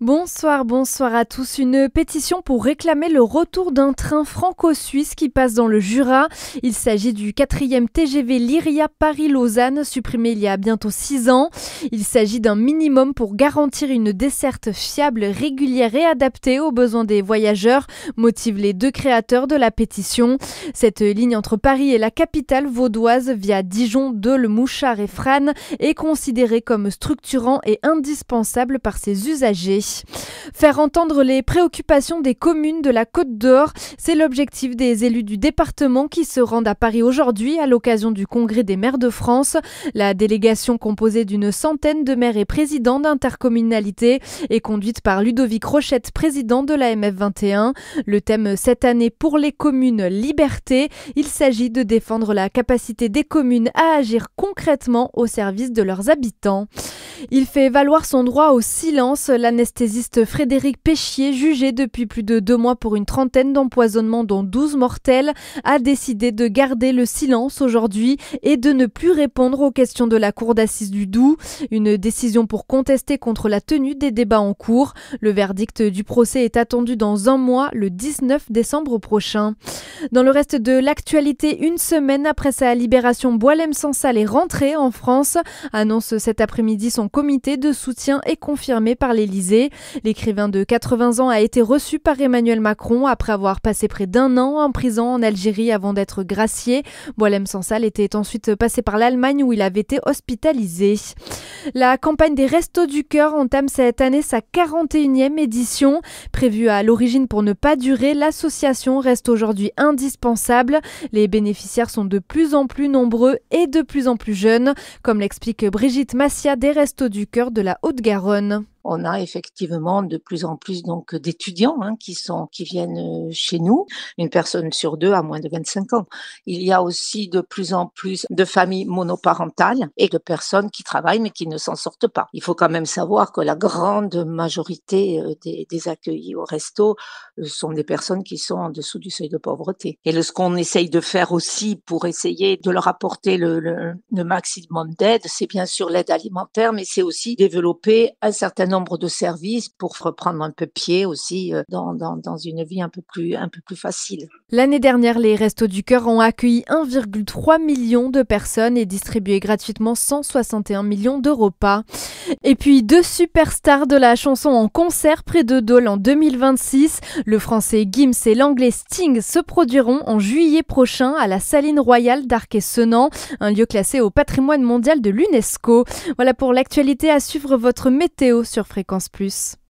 Bonsoir à tous. Une pétition pour réclamer le retour d'un train franco-suisse qui passe dans le Jura. Il s'agit du 4e TGV Lyria Paris-Lausanne, supprimé il y a bientôt 6 ans. Il s'agit d'un minimum pour garantir une desserte fiable, régulière et adaptée aux besoins des voyageurs, motivent les deux créateurs de la pétition. Cette ligne entre Paris et la capitale vaudoise via Dijon, Dole, Mouchard et Frasnes est considérée comme structurant et indispensable par ses usagers. Faire entendre les préoccupations des communes de la Côte d'Or, c'est l'objectif des élus du département qui se rendent à Paris aujourd'hui à l'occasion du Congrès des maires de France. La délégation composée d'une centaine de maires et présidents d'intercommunalités est conduite par Ludovic Rochette, président de la MF21. Le thème cette année pour les communes, liberté. Il s'agit de défendre la capacité des communes à agir concrètement au service de leurs habitants. Il fait valoir son droit au silence. L'anesthésiste Frédéric Péchier, jugé depuis plus de 2 mois pour une trentaine d'empoisonnements dont 12 mortels, a décidé de garder le silence aujourd'hui et de ne plus répondre aux questions de la cour d'assises du Doubs. Une décision pour contester contre la tenue des débats en cours. Le verdict du procès est attendu dans 1 mois, le 19 décembre prochain. Dans le reste de l'actualité, une semaine après sa libération, Boualem Sansal est rentré en France. Annonce cet après-midi son comité de soutien est confirmé par l'Élysée. L'écrivain de 80 ans a été reçu par Emmanuel Macron après avoir passé près d'1 an en prison en Algérie avant d'être gracié. Boualem Sansal était ensuite passé par l'Allemagne où il avait été hospitalisé. La campagne des Restos du Cœur entame cette année sa 41e édition. Prévue à l'origine pour ne pas durer, l'association reste aujourd'hui indispensable. Les bénéficiaires sont de plus en plus nombreux et de plus en plus jeunes, comme l'explique Brigitte Massia des Restos du Cœur de la Haute-Garonne. On a effectivement de plus en plus donc d'étudiants qui viennent chez nous. Une personne sur 2 a moins de 25 ans. Il y a aussi de plus en plus de familles monoparentales et de personnes qui travaillent mais qui ne s'en sortent pas. Il faut quand même savoir que la grande majorité des accueillis au resto sont des personnes qui sont en dessous du seuil de pauvreté. Et ce qu'on essaye de faire aussi pour essayer de leur apporter le maximum d'aide, c'est bien sûr l'aide alimentaire, mais c'est aussi développer un certain nombre de services pour reprendre un peu pied aussi dans une vie un peu plus facile. L'année dernière, les Restos du Cœur ont accueilli 1,3 million de personnes et distribué gratuitement 161 millions de repas. Et puis 2 superstars de la chanson en concert près de Dole en 2026. Le français Gims et l'anglais Sting se produiront en juillet prochain à la Saline Royale d'Arc-et-Senans, un lieu classé au patrimoine mondial de l'UNESCO. Voilà pour l'actualité. À suivre votre météo sur Fréquence Plus.